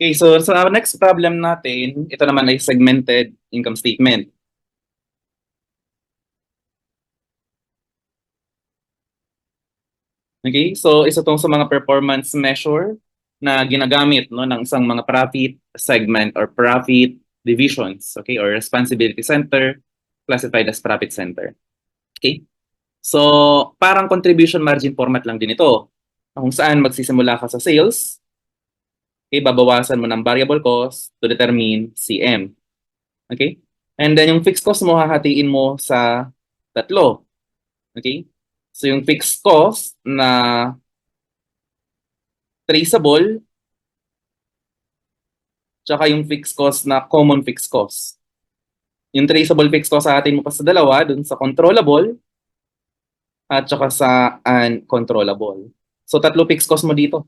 Okay, so sa next problem natin, ito naman ay segmented income statement. Okay, so isa tong sa mga performance measure na ginagamit no ng isang mga profit segment or profit divisions, okay, or responsibility center classified as profit center. Okay? So, parang contribution margin format lang din ito. Kung saan magsisimula ka sa sales, okay, babawasan mo ng variable cost to determine CM. Okay? And then yung fixed cost mo hahatiin mo sa tatlo. Okay? So yung fixed cost na traceable, tsaka yung fixed cost na common fixed cost. Yung traceable fixed cost sa atin mo pa sa dalawa, dun sa controllable, at tsaka sa uncontrollable. So tatlo fixed cost mo dito.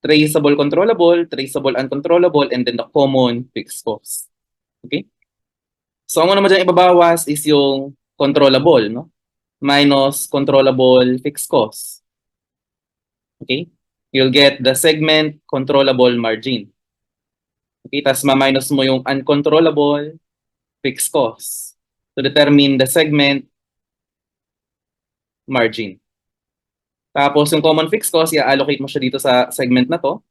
Traceable controllable, traceable uncontrollable, and then the common fixed cost. Okay? So ang una mo dyan ibabawas is yung controllable, no? Minus controllable fixed cost. Okay? You'll get the segment controllable margin. Okay, tapos ma-minus mo yung uncontrollable fixed cost to determine the segment margin. Tapos yung common fixed cost, i-allocate mo siya dito sa segment na to.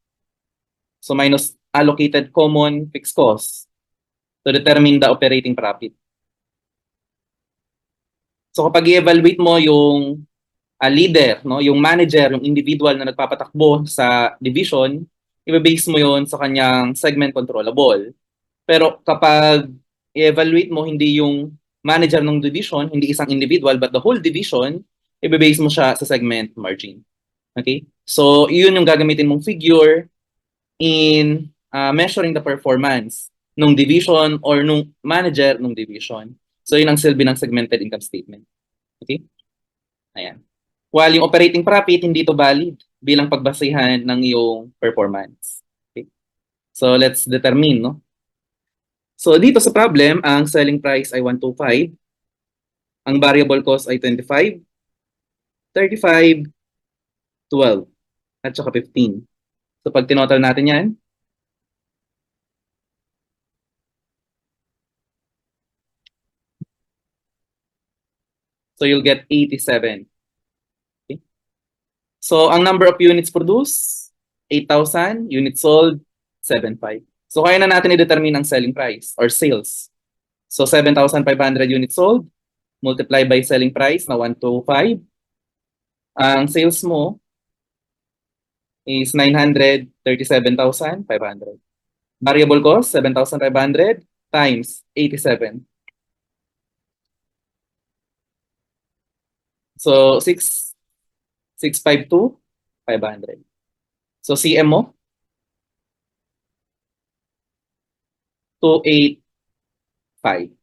So minus allocated common fixed cost to determine the operating profit. So kapag i-evaluate mo yung leader, no, yung manager, yung individual na nagpapatakbo sa division, i-base mo yon sa kanyang segment controllable. Pero kapag i-evaluate mo hindi yung manager ng division, hindi isang individual, but the whole division, i-base mo siya sa segment margin. Okay? So, yun yung gagamitin mong figure in measuring the performance nung division or nung manager nung division. So, yun ang silbi ng segmented income statement. Okay? Ayan. While yung operating profit, hindi to valid bilang pagbasehan ng iyong performance. Okay? So, let's determine, no? So, dito sa problem, ang selling price ay 125, ang variable cost ay 25, 35, 12, at saka 15. So, pag tinotal natin yan, so you'll get 87. Okay? So, ang number of units produced, 8,000. Units sold, 7,500. So, kaya na natin i-determine ang selling price or sales. So, 7,500 units sold, multiply by selling price na 125. Ang sales mo is 937,500. Variable cost, 7,500 times 87. So, 652, 500. So, CM mo, 285.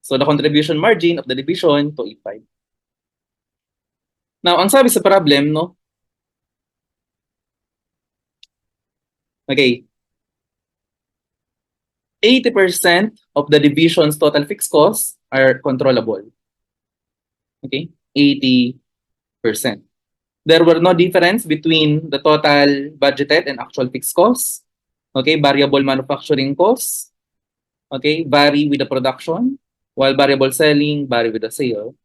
So, the contribution margin of the division, 285. Now, ang sabi sa problem, no? Okay. 80% of the division's total fixed costs are controllable. Okay? 80%. There were no difference between the total budgeted and actual fixed costs. Okay? Variable manufacturing costs. Okay? Vary with the production, while variable selling vary with the sale.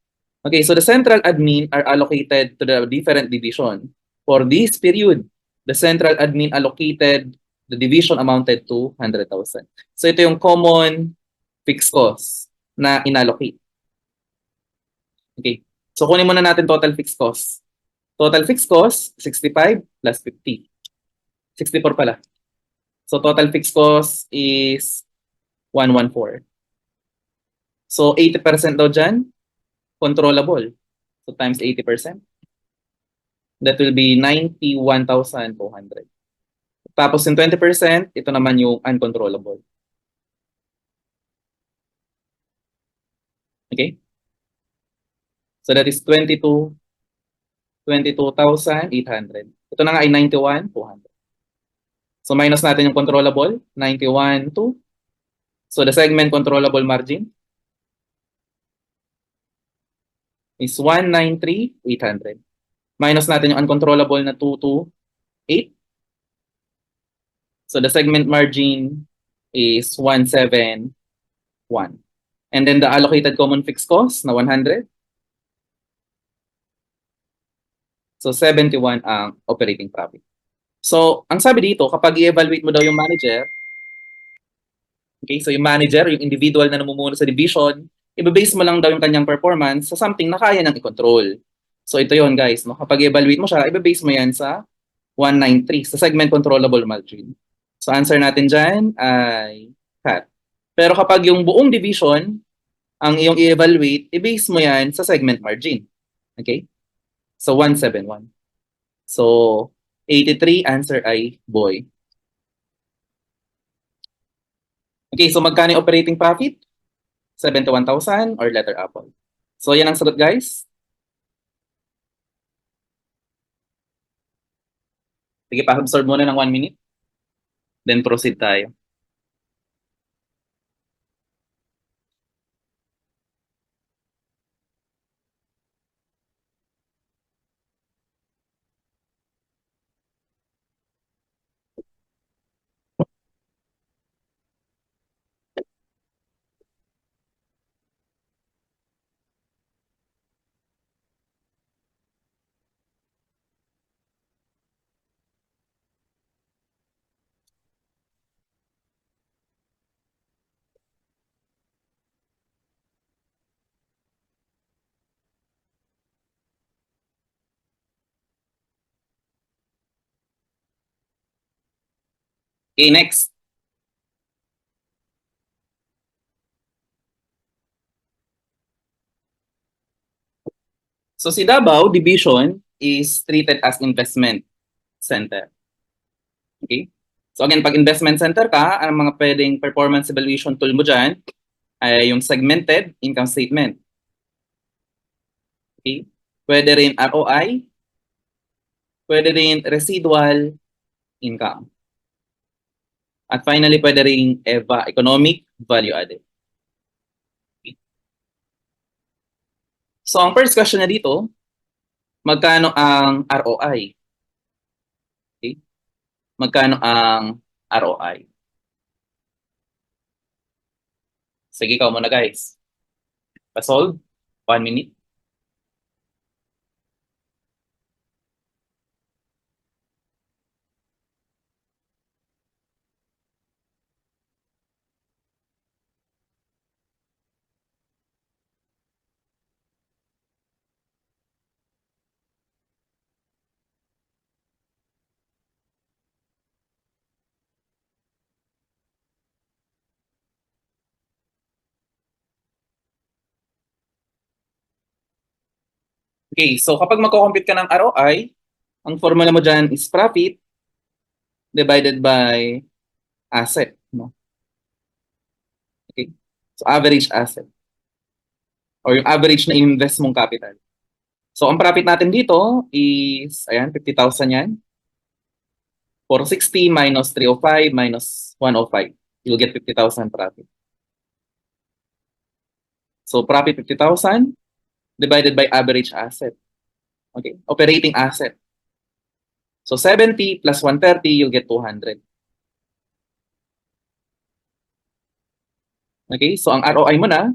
Okay, so the central admin are allocated to the different division. For this period, the central admin allocated the division amounted to 100,000. So ito yung common fixed cost na inallocate. Okay. So kunin muna natin total fixed cost. Total fixed cost, 65 plus 50. 64 pala. So total fixed cost is 114. So 80% daw dyan, controllable. So times 80%. That will be 91,200. Tapos yung 20%, ito naman yung uncontrollable. Okay? So that is 22,800. Ito na nga ay 91,200. So minus natin yung controllable, 91,200. So the segment controllable margin is 193,800. Minus natin yung uncontrollable na 228. So the segment margin is 171. And then the allocated common fixed cost na 100. So 71 ang operating profit. So ang sabi dito, kapag i-evaluate mo daw yung manager, okay, so yung manager, yung individual na namumuno sa division, i-base mo lang daw yung kanyang performance sa something na kaya nang i-control. So ito yon guys, no? Kapag i-evaluate mo siya, i-base mo yan sa 193, sa segment controllable margin. So answer natin dyan ay cut. Pero kapag yung buong division, ang iyong i-evaluate, i-base mo yan sa segment margin. Okay? So 171. So 83, answer ay boy. Okay, so magkano yung operating profit? 71,000 or letter apple? So yan ang sagot guys. Sige, pa-absorb muna ng 1 minute. Then proceed tayo. Okay, next. So si Davao Division is treated as investment center. Okay? So again, pag investment center ka, ang mga pwedeng performance evaluation tool mo dyan ay yung segmented income statement. Okay? Pwede rin ROI, pwede rin residual income. At finally, pwede rin EVA, economic value added. Okay? So ang first question na dito, magkano ang ROI? Okay? Magkano ang ROI? Sige, ikaw muna guys. Pa-solve. 1 minute. Okay, so kapag magko-compute ka ng ROI, ang formula mo dyan is profit divided by asset. No? Okay? So average asset. Or yung average na invest mong capital. So ang profit natin dito is, ayan, 50,000 yan. 460 minus 305 minus 105. You'll get 50,000 profit. So profit 50,000 divided by average asset. Okay? Operating asset. So 70 plus 130, you'll get 200. Okay? So ang ROI mo na,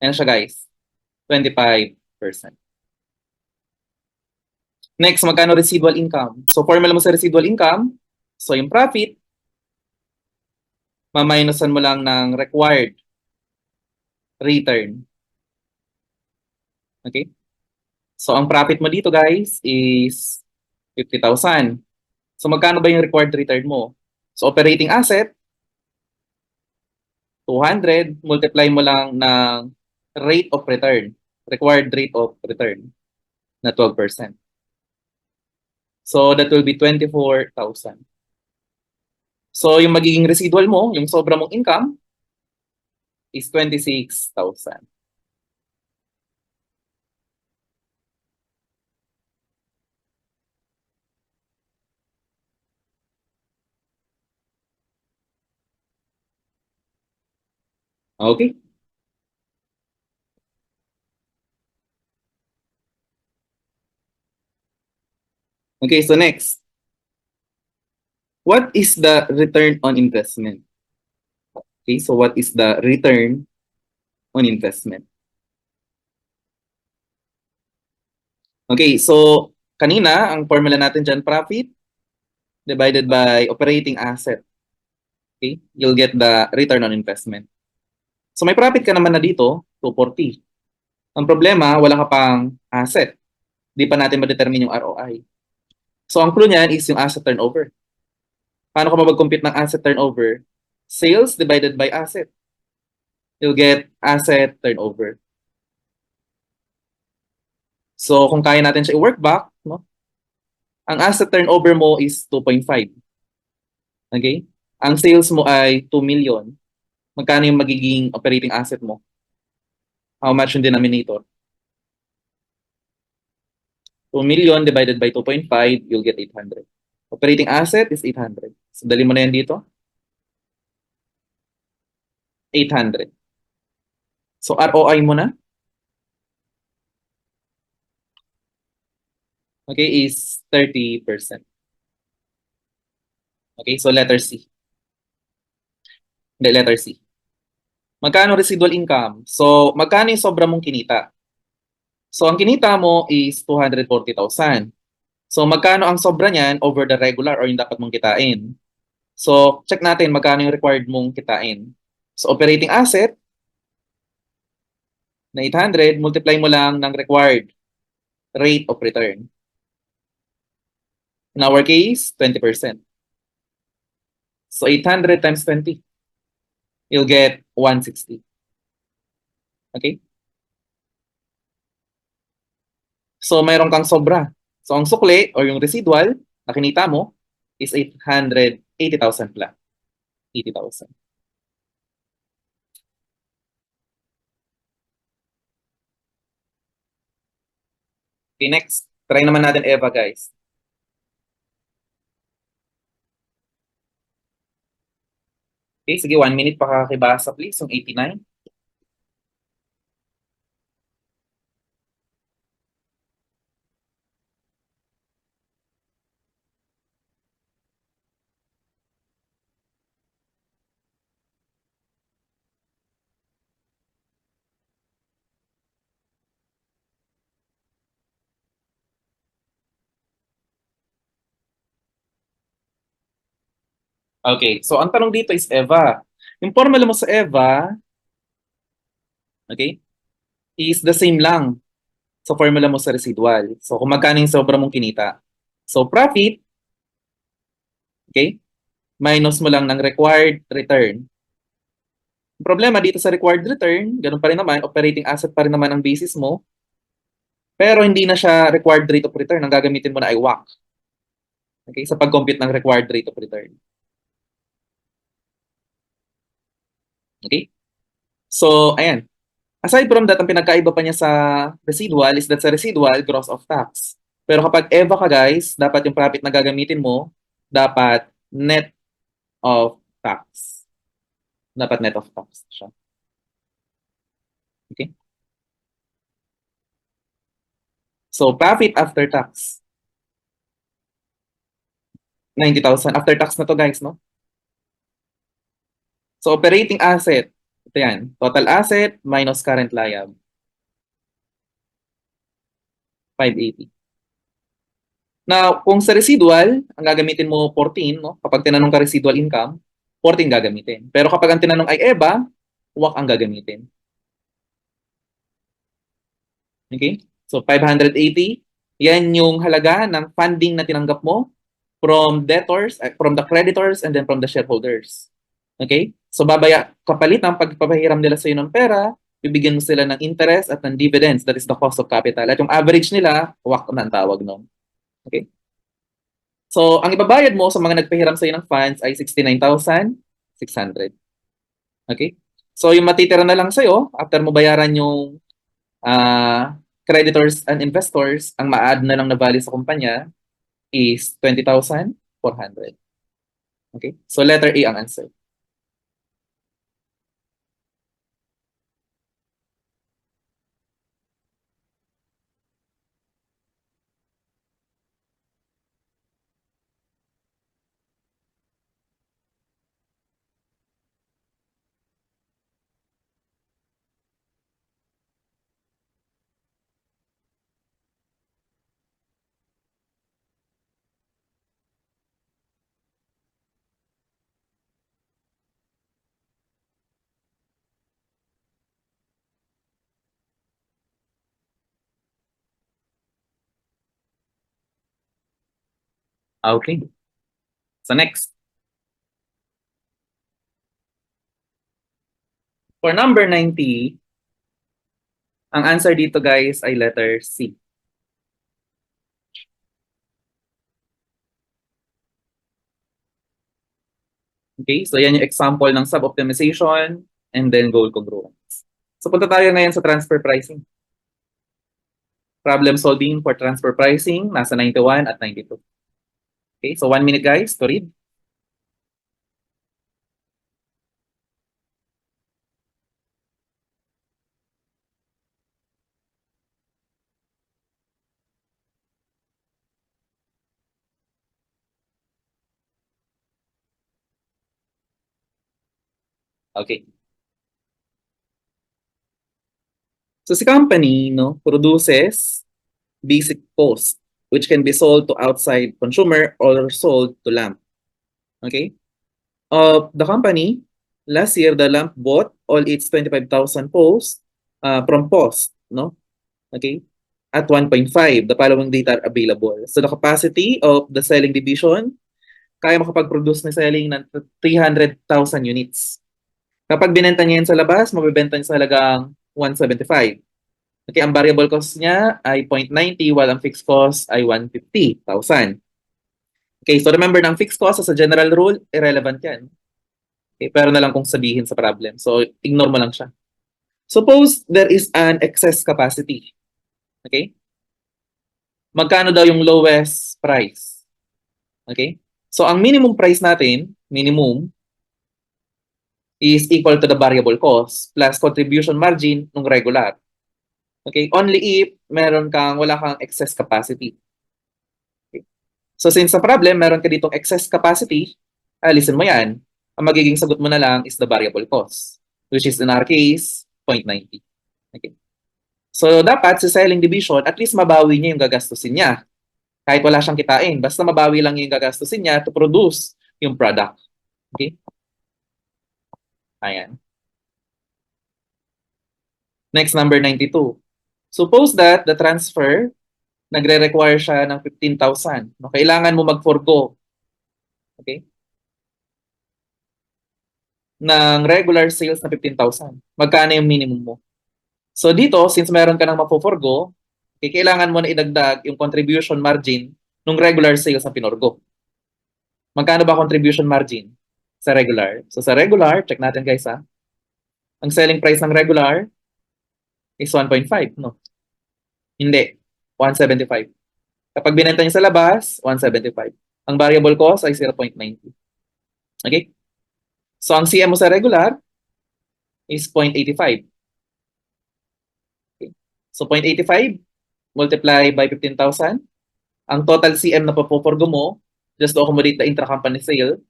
ayan siya guys, 25%. Next, magkano residual income? So formula mo sa residual income, so yung profit, maminusan mo lang ng required return. Okay? So ang profit mo dito guys is 50,000. So magkano ba yung required return mo? So operating asset, 200, multiply mo lang ng rate of return, required rate of return na 12%. So that will be 24,000. So yung magiging residual mo, yung sobra mong income, is 26,000. Okay? Okay, so next. What is the return on investment? Okay, so what is the return on investment? Okay, so kanina, ang formula natin dyan, profit divided by operating asset. Okay, you'll get the return on investment. So may profit ka naman na dito, 240. Ang problema, wala ka pang asset. Di pa natin ma-determine yung ROI. So ang clue niyan is yung asset turnover. Paano ka mag-compute ng asset turnover? Sales divided by asset. You'll get asset turnover. So kung kaya natin siya i-work back, no? Ang asset turnover mo is 2.5. Okay? Ang sales mo ay 2 million. Magkano yung magiging operating asset mo? How much yung denominator? 2 million divided by 2.5, you'll get 800. Operating asset is 800. So dali mo na yan dito. 800. So ROI mo na, okay, is 30%. Okay, so letter C. Hindi, letter C. Magkano residual income? So magkano yung sobra mong kinita? So ang kinita mo is 240,000. So magkano ang sobra niyan over the regular or yung dapat mong kitain? So check natin magkano yung required mong kitain. So operating asset na 800, multiply mo lang ng required rate of return. In our case, 20%. So 800 times 20, you'll get 160. Okay? So mayroon kang sobra. So ang sukli or yung residual na kinita mo is 880,000 lang. 80,000. Okay, next. Try naman natin Eva, guys. Okay, sige, 1 minute pakakibasa please, yung 89. Okay, so ang tanong dito is Eva. Yung formula mo sa Eva, okay, is the same lang sa formula mo sa residual. So kung magkano yung sobra mong kinita. So profit, okay, minus mo lang ng required return. Ang problema dito sa required return, ganun pa rin naman, operating asset pa rin naman ang basis mo, pero hindi na siya required rate of return. Ang gagamitin mo na ay WACC. Okay, sa pag-compute ng required rate of return. Okay? So, ayan. Aside from that, ang pinagkaiba pa niya sa residual is that sa residual, gross of tax. Pero kapag EVA ka guys, dapat yung profit na gagamitin mo, dapat net of tax. Dapat net of tax siya. Okay? So, profit after tax. 90,000. After tax na to guys, no? So, operating asset. Ito yan. Total asset minus current liability. 580. Now, kung sa residual, ang gagamitin mo 14, no? Kapag tinanong ka residual income, 14 gagamitin. Pero kapag ang tinanong ay EBA, WACC ang gagamitin. Okay? So, 580, yan yung halaga ng funding na tinanggap mo from debtors, from the creditors, and then from the shareholders. Okay? So, kapalit ng pagpapahiram nila sa iyo ng pera, bibigyan mo sila ng interest at ng dividends. That is the cost of capital. At yung average nila, WACC na ang tawag nun. Okay? So, ang ibabayad mo sa mga nagpahiram sa iyo ng funds ay 69,600. Okay? So, yung matitira na lang sa iyo after mo bayaran yung creditors and investors, ang ma-add na lang na value sa kumpanya is 20,400. Okay? So, letter A ang answer. Okay. So next. For number 90, ang answer dito guys ay letter C. Okay, so yan yung example ng sub-optimization and then goal congruence. So punta tayo ngayon sa transfer pricing. Problem solving for transfer pricing, nasa 91 at 92. Okay, so 1 minute guys to read. Okay. So si company, no, produces basic post which can be sold to outside consumer or sold to lamp. Okay? The company, last year the lamp bought all its 25,000 posts from post, no? Okay? At 1.5, the following data are available. So the capacity of the selling division, kaya makapag-produce ng selling ng 300,000 units. Kapag binenta niya yan sa labas, mabibenta niya sa halagang 175. Okay, ang variable cost niya ay 0.90 while ang fixed cost ay 150,000. Okay, so remember ng fixed cost as a general rule, irrelevant yan. Okay, pero na lang kung sabihin sa problem. So ignore mo lang siya. Suppose there is an excess capacity. Okay? Magkano daw yung lowest price? Okay? So ang minimum price natin, minimum, is equal to the variable cost plus contribution margin ng regular. Okay? Only if wala kang excess capacity. Okay? So since sa problem, meron ka ditong excess capacity, alisin mo yan. Ang magiging sagot mo na lang is the variable cost, which is in our case, 0.90. Okay? So dapat sa selling division, at least mabawi niya yung gagastusin niya. Kahit wala siyang kitain, basta mabawi lang yung gagastusin niya to produce yung product. Okay? Ayan. Next, number 92. Suppose that the transfer, nagre-require siya ng 15,000. No? Kailangan mo mag-forgo. Okay? Ng regular sales na 15,000. Magkano yung minimum mo? So dito, since meron ka ng mapo-forgo, okay, kailangan mo na idagdag yung contribution margin ng regular sales na pinorgo. Magkano ba contribution margin sa regular? So sa regular, check natin guys ha. Ang selling price ng regular is 1.5, no? Hindi, 175. Kapag binenta niya sa labas, 175. Ang variable cost ay 0.90. Okay? So ang CM mo sa regular is 0.85. Okay? So 0.85 multiply by 15,000. Ang total CM na papoporgo mo, just to accommodate the intra-company sale,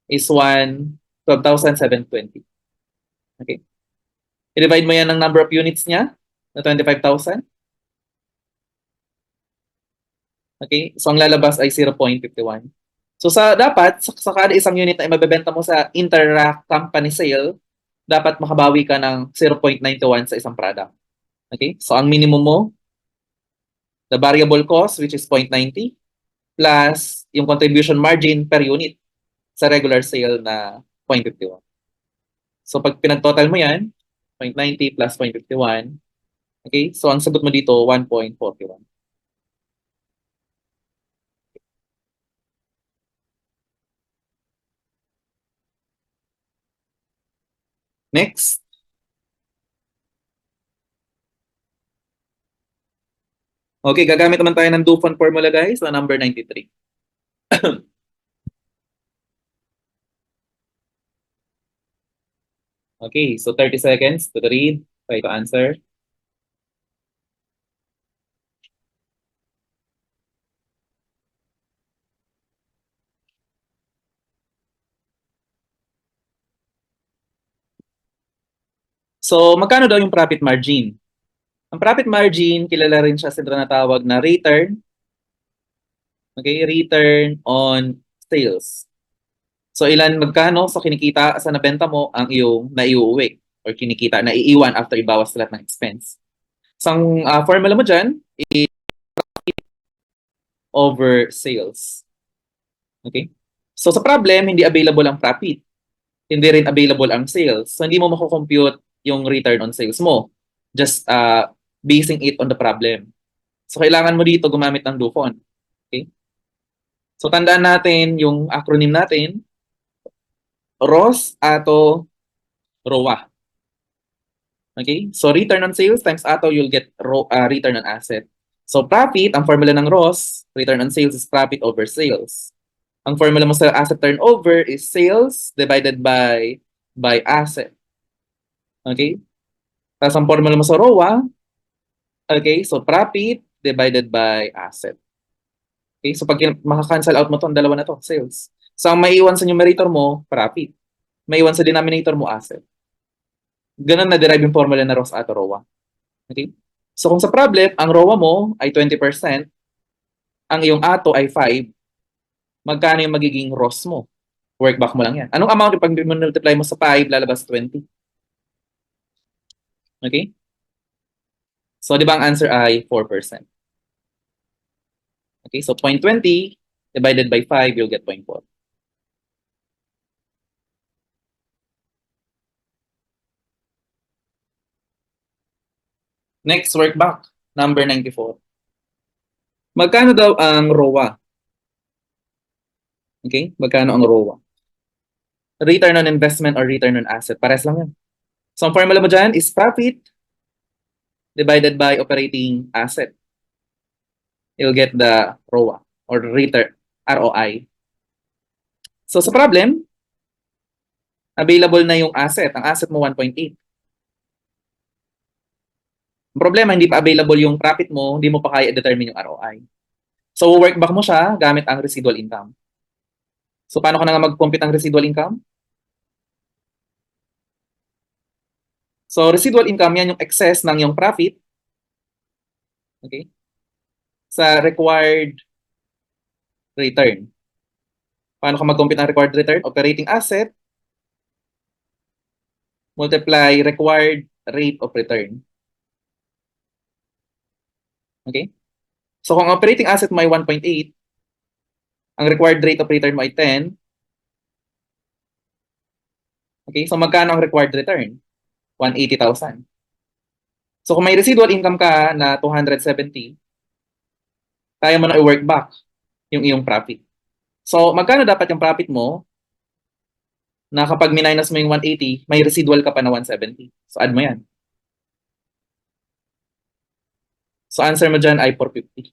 is 12,720. Okay? I-divide mo yan ng number of units niya na 25,000. Okay? So ang lalabas ay 0.51. So dapat sa kada isang unit na mabebenta mo sa inter-company sale, dapat makabawi ka ng 0.91 sa isang product. Okay? So ang minimum mo, the variable cost which is 0.90 plus yung contribution margin per unit sa regular sale na 0.51. So pag pinag-total mo yan, 0.90 plus 0.51, okay? So ang sagot mo dito, 1.41. Next. Okay, gagamit naman tayo ng Dufon formula guys sa number 93. Okay, so 30 seconds to read, try to answer. So magkano daw yung profit margin? Ang profit margin, kilala rin siya sa tinatawag na return. Okay, return on sales. So magkano sa kinikita sa nabenta mo ang iyong naiuwi or kinikita na iiwan after ibawas lahat ng expense. So ang formula mo dyan is over sales. Okay? So sa problem, hindi available ang profit. Hindi rin available ang sales. So hindi mo mako-compute yung return on sales mo. Just basing it on the problem. So kailangan mo dito gumamit ng DOFON. Okay? So tandaan natin yung acronym natin, ROS, ATO, ROA. Okay? So return on sales times ATO, you'll get return on asset. So profit, ang formula ng ROS, return on sales is profit over sales. Ang formula mo sa asset turnover is sales divided by asset. Okay? Tapos ang formula mo sa ROA, okay, so profit divided by asset. Okay? So pag maka-cancel out mo to, ang dalawa na to, sales. So ang maiiwan sa numerator mo, profit. Maiiwan sa denominator mo, asset. Ganun na-derive yung formula na ROS at ROA. Okay? So kung sa problem, ang ROA mo ay 20%, ang iyong ATO ay 5, magkano yung magiging ROS mo? Workback mo lang yan. Anong amount yung pag-multiply mo sa 5, lalabas 20? Okay? So, di ba ang answer ay 4%? Okay, so 0.20 divided by 5, you'll get 0.4. Next, workback, number 94. Magkano daw ang ROA? Okay, magkano ang ROA? Return on investment or return on asset. Pares lang yan. So, ang formula mo dyan is profit divided by operating asset. You'll get the ROA or return, ROI. So, sa problem, available na yung asset. Ang asset mo 1.8. Ang problema, hindi pa available yung profit mo, hindi mo pa kaya determine yung ROI. So, work back mo siya gamit ang residual income. So, paano ka na nga mag-compute ang residual income? So, residual income, yan yung excess ng yung profit. Okay? Sa required return. Paano ka mag-compute ng required return? Operating asset multiply required rate of return. Okay? So, kung operating asset mo ay 1.8, ang required rate of return mo ay 10. Okay? So, magkano ang required return? 180,000. So, kung may residual income ka na 270, kaya mo na i-work back yung iyong profit. So, magkano dapat yung profit mo na kapag minus mo yung 180, may residual ka pa na 170. So, add mo yan. So, answer mo dyan ay 450.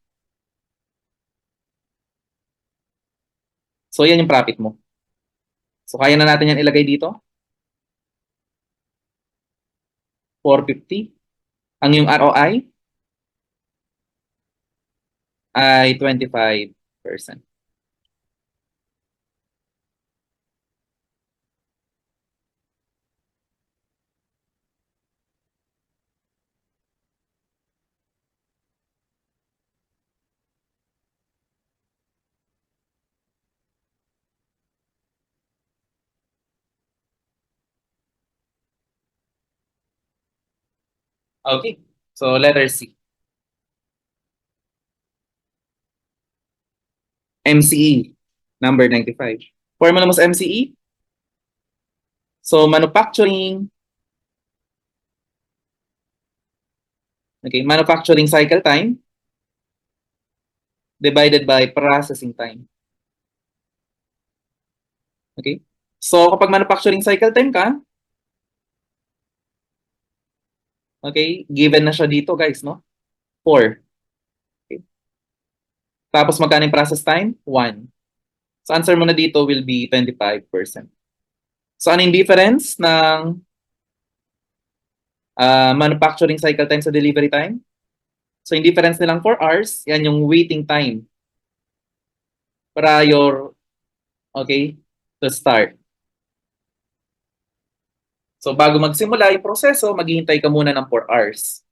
So, yan yung profit mo. So, kaya na natin yan ilagay dito. 450. Ang yung ROI ay 25%. Okay. So, letter C. MCE, number 95. Formula mo sa MCE? So, manufacturing, okay, manufacturing cycle time divided by processing time. Okay? So, kapag manufacturing cycle time ka, okay, given na siya dito, guys, no? 4. Okay. Tapos, magkano yung process time? 1. So, answer mo na dito will be 25%. So, ano yung difference ng manufacturing cycle time sa delivery time? So, yung difference nilang 4 hours, yan yung waiting time prior, okay, to start. So, bago magsimula yung proseso, maghihintay ka muna ng 4 hours.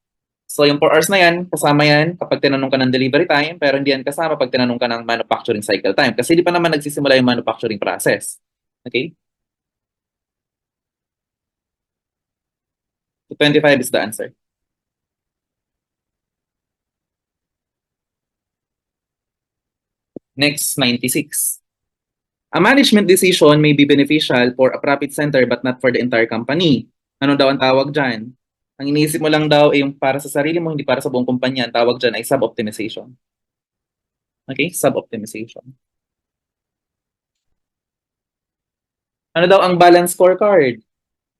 So, yung 4 hours na yan, kasama yan kapag tinanong ka ng delivery time, pero hindi yan kasama pag tinanong ka ng manufacturing cycle time. Kasi hindi pa naman nagsisimula yung manufacturing process. Okay? So, 25 is the answer. Next, 96. A management decision may be beneficial for a profit center but not for the entire company. Ano daw ang tawag dyan? Ang iniisip mo lang daw ay yung para sa sarili mo, hindi para sa buong kumpanya. Ang tawag dyan ay sub-optimization. Okay? Sub-optimization. Ano daw ang balance scorecard?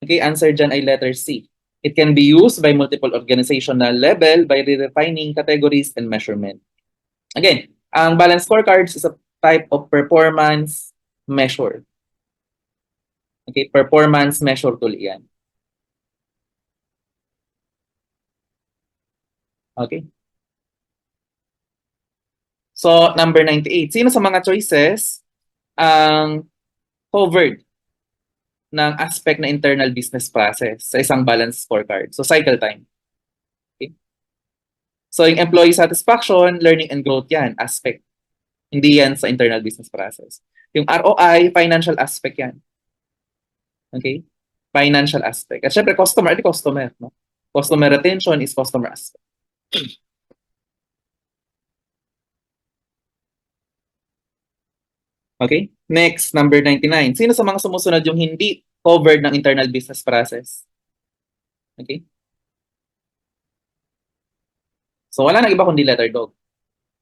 Okay, answer dyan ay letter C. It can be used by multiple organizational level by redefining categories and measurement. Again, ang balance scorecards is a type of performance measure. Okay, performance measure tool yan. Okay. So, number 98. Sino sa mga choices ang covered ng aspect na internal business process sa isang balance scorecard? So, cycle time. Okay. So, yung employee satisfaction, learning and growth yan, aspect. Hindi yan sa internal business process. Yung ROI, financial aspect yan. Okay? Financial aspect. At syempre, customer, customer. No? Customer retention is customer aspect. Okay? Next, number 99. Sino sa mga sumusunod yung hindi covered ng internal business process? Okay? So, wala nang iba kundi letter dog.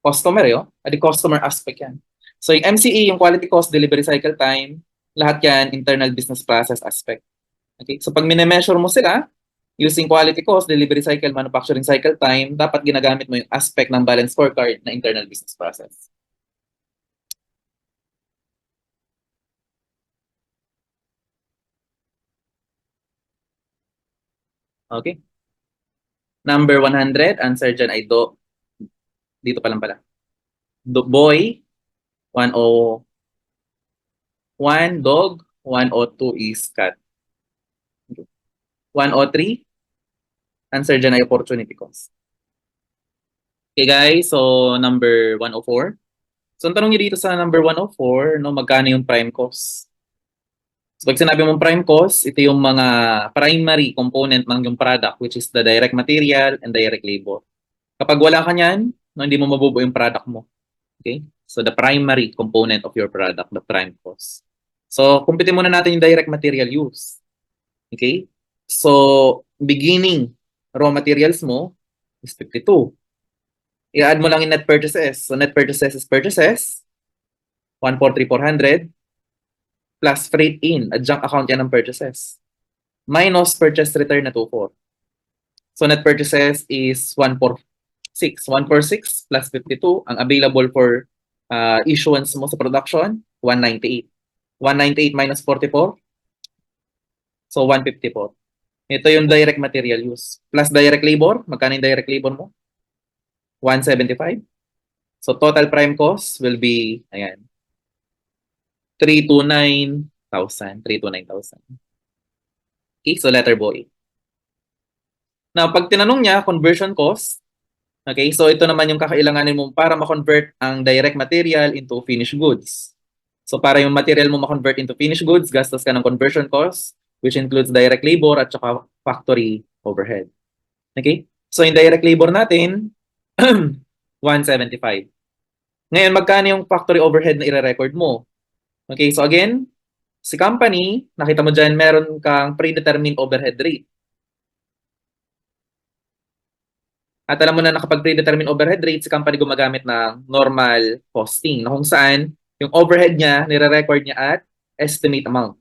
Customer, yo. Adi customer aspect yan. So, yung MCE, yung quality cost, delivery cycle time, lahat yan, internal business process aspect. Okay? So, pag minemeasure mo sila, using quality cost, delivery cycle, manufacturing cycle time, dapat ginagamit mo yung aspect ng balance scorecard na internal business process. Okay? Number 100, answer dyan ay do. Dito pa lang pala. Do, boy, 101 dog, 102 is cat. 103, answer dyan ay opportunity cost. Okay guys, so number 104. So ang tanong nyo dito sa number 104, no, magkano yung prime cost? So pag sinabi mong prime cost, ito yung mga primary component ng yung product, which is the direct material and direct labor. Kapag wala ka niyan, no, hindi mo mabubuo yung product mo. Okay? So the primary component of your product, the prime cost. So kumpitin muna natin yung direct material use. Okay? So beginning raw materials mo is 52. I-add mo lang yung net purchases. So net purchases is purchases, 143,400 plus freight in, adjunct account yan ng purchases. Minus purchase return na 24. So net purchases is 146. 146 plus 52. Ang available for issuance mo sa production, 198. 198 minus 44. So 154. Ito yung direct material use. Plus direct labor. Magkano yung direct labor mo? 175. So total prime cost will be, ayan, 329,000. 329,000. Okay, so letter boy. Now, pag tinanong niya, conversion cost, okay, so ito naman yung kakailanganin mo para ma-convert ang direct material into finished goods. So para yung material mo ma-convert into finished goods, gastos ka ng conversion cost, which includes direct labor at saka factory overhead. Okay? So yung direct labor natin, 175. Ngayon, magkano yung factory overhead na i-record mo? Okay, so again, si company, nakita mo dyan, meron kang predetermined overhead rate. At alam mo na kapag predetermined overhead rate, si company gumagamit ng normal costing na kung saan yung overhead niya, nire-record niya at estimate amount.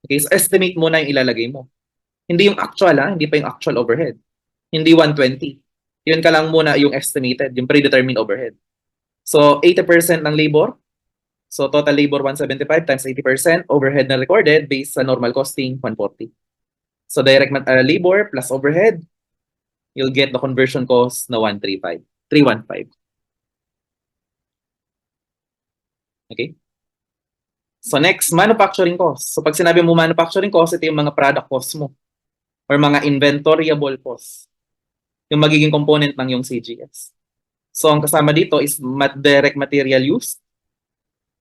Okay, so estimate muna yung ilalagay mo. Hindi yung actual, hindi pa yung actual overhead. Hindi 120. Yun ka lang muna yung estimated, yung predetermined overhead. So 80% ng labor. So total labor 175 times 80%, overhead na recorded based sa normal costing 140. So direct labor plus overhead, you'll get the conversion cost na 135. 315. Okay? So next, manufacturing cost. So pag sinabi mo manufacturing cost, ito yung mga product cost mo or mga inventoriable cost. Yung magiging component ng yung CGS. So ang kasama dito is direct material use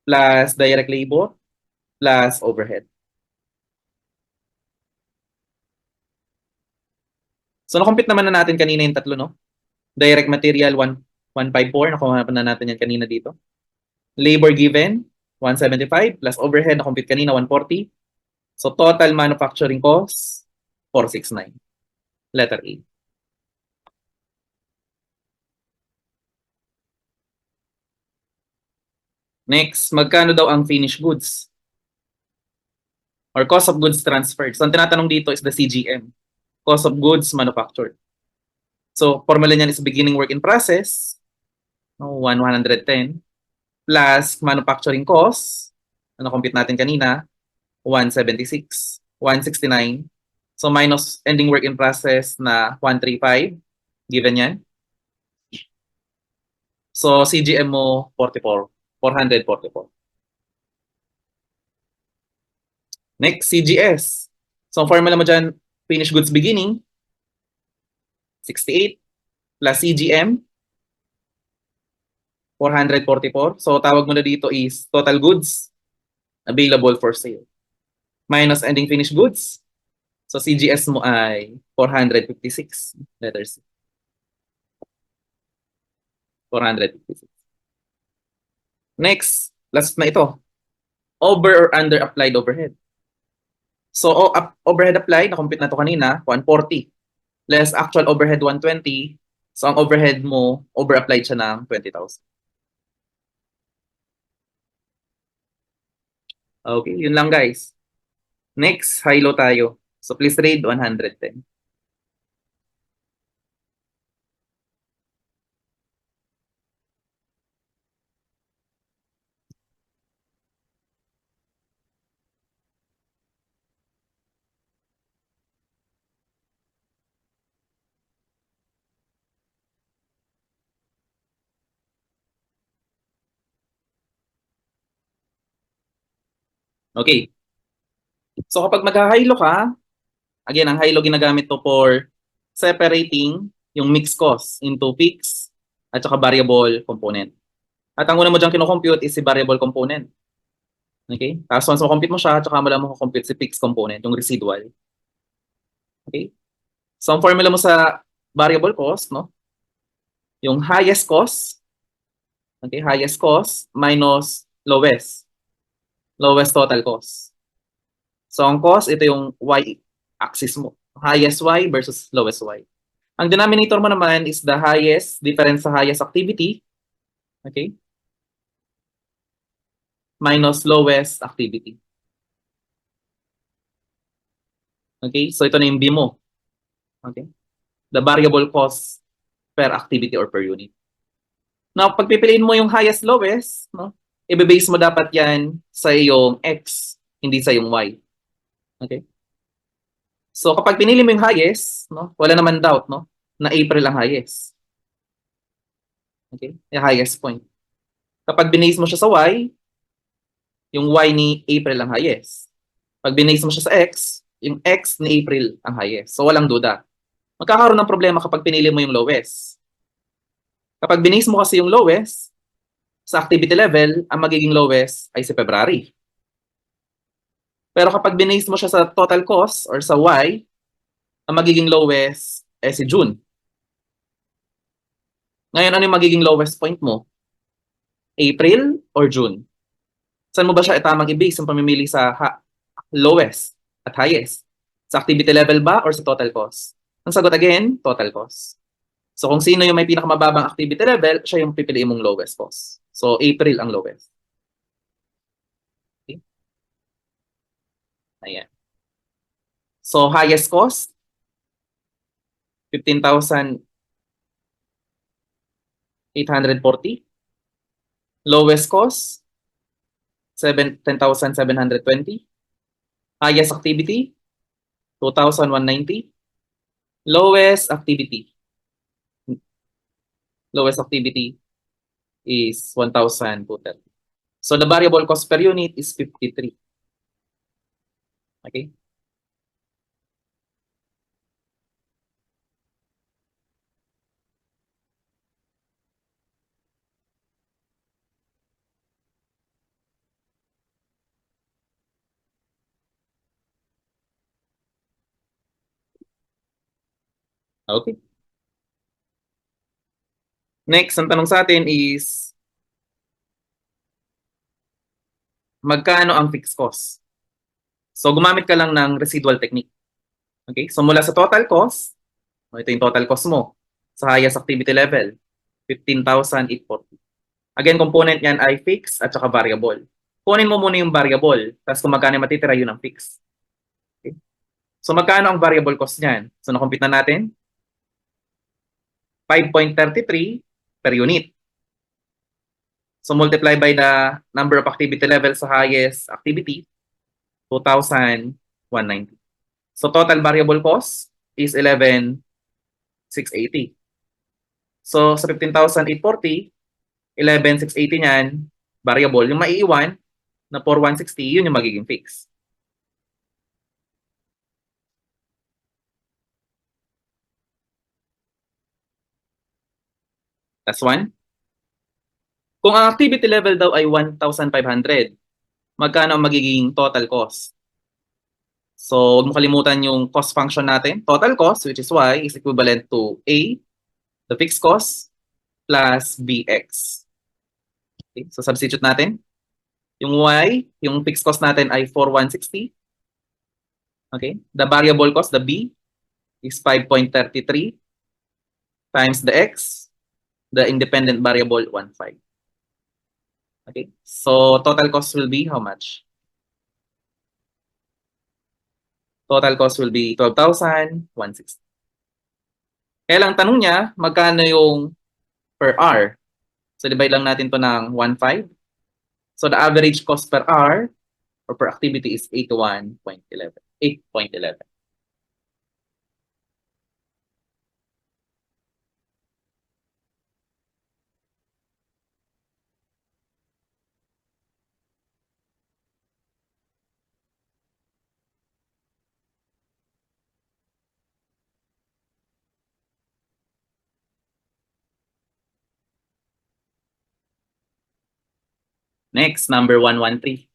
plus direct labor plus overhead. So nakompute naman na natin kanina yung tatlo, no? Direct material 154, nakuha na natin yan kanina dito. Labor given 175 plus overhead na compute kanina 140. So total manufacturing cost 469. Letter A. Next, magkano daw ang finished goods? Or cost of goods transferred. So ang tinatanong dito is the CGM. Cost of goods manufactured. So formula niyan is beginning work in process, 110 plus manufacturing cost, ano compute natin kanina, 176, 169. So minus ending work in process na 135, given yan. So CGM mo 44, 444. Next, CGS. So ang formula mo dyan, finished goods beginning, 68 plus CGM, 444. So tawag mo na dito is total goods available for sale. Minus ending finished goods. So CGS mo ay 456. Letter C. 456. Next, last na ito. Over or under applied overhead. So overhead applied, na-compute na ito kanina, 140. Less actual overhead 120. So ang overhead mo, over-applied siya ng 20,000. Okay, yun lang guys. Next, high-low tayo. So please read 110. Okay. So kapag mag-high-low ka, again, ang high-low ginagamit to for separating yung mixed cost into fixed at saka variable component. At ang una mo dyan kinocompute is si variable component. Okay? Tapos once mo-compute mo siya, at saka mo lang mo-compute si fixed component, yung residual. Okay? So ang formula mo sa variable cost, no? Yung highest cost, okay, highest cost minus lowest. Lowest total cost. So ang cost, ito yung y-axis mo. Highest y versus lowest y. Ang denominator mo naman is the highest difference sa highest activity, okay? Minus lowest activity. Okay? So ito na yung B mo. Okay? The variable cost per activity or per unit. Now, pag pipiliin mo yung highest lowest, no? I-base mo dapat yan sa iyong X, hindi sa iyong Y. Okay? So kapag pinili mo yung highest, no, wala naman doubt, no, na April ang highest. Okay? Yung highest point. Kapag binase mo siya sa Y, yung Y ni April ang highest. Pag binase mo siya sa X, yung X ni April ang highest. So walang duda. Magkakaroon ng problema kapag pinili mo yung lowest. Kapag binase mo kasi yung lowest, sa activity level, ang magiging lowest ay si February. Pero kapag binase mo siya sa total cost or sa Y, ang magiging lowest ay si June. Ngayon, ano yung magiging lowest point mo? April or June? Saan mo ba siya itamang i-base ang pamimili sa lowest at highest? Sa activity level ba or sa total cost? Ang sagot again, total cost. So kung sino yung may pinakamababang activity level, siya yung pipiliin mong lowest cost. So April ang lowest. Okay? Ayan. So highest cost, 15,840. Lowest cost, 10,720. Highest activity, 2,190. Lowest activity. Lowest activity is 1,230. So the variable cost per unit is 53. Okay? Okay. Next, ang tanong sa atin is, magkano ang fixed cost. So, gumamit ka lang ng residual technique. Okay? So, mula sa total cost, ito yung total cost mo sa highest activity level, 15,840. Again, component yan ay fixed at saka variable. Kunin mo muna yung variable, tapos kung magkano matitira, yun ang fixed. Okay? So, magkano ang variable cost niyan? So, nakompute na natin. 5.33 per unit. So, multiply by the number of activity levels sa highest activity, 2,190. So, total variable cost is 11,680. So, sa 15,840, 11,680 niyan, variable. Yung maiiwan na 4,160, yun yung magiging fixed. That's one. Kung ang activity level daw ay 1,500, magkano ang magiging total cost? So, huwag mo kalimutan yung cost function natin. Total cost, which is y, is equivalent to A, the fixed cost, plus bx. Okay, so substitute natin. Yung y, yung fixed cost natin ay 4,160. Okay, the variable cost, the b, is 5.33 times the x, the independent variable 1.5. Okay, so total cost will be how much? Total cost will be 12,160. Kaya lang tanong niya, magkano yung per hour? So divide lang natin to ng 1.5. So the average cost per hour or per activity is 81.11. 8.11. Next, number 113.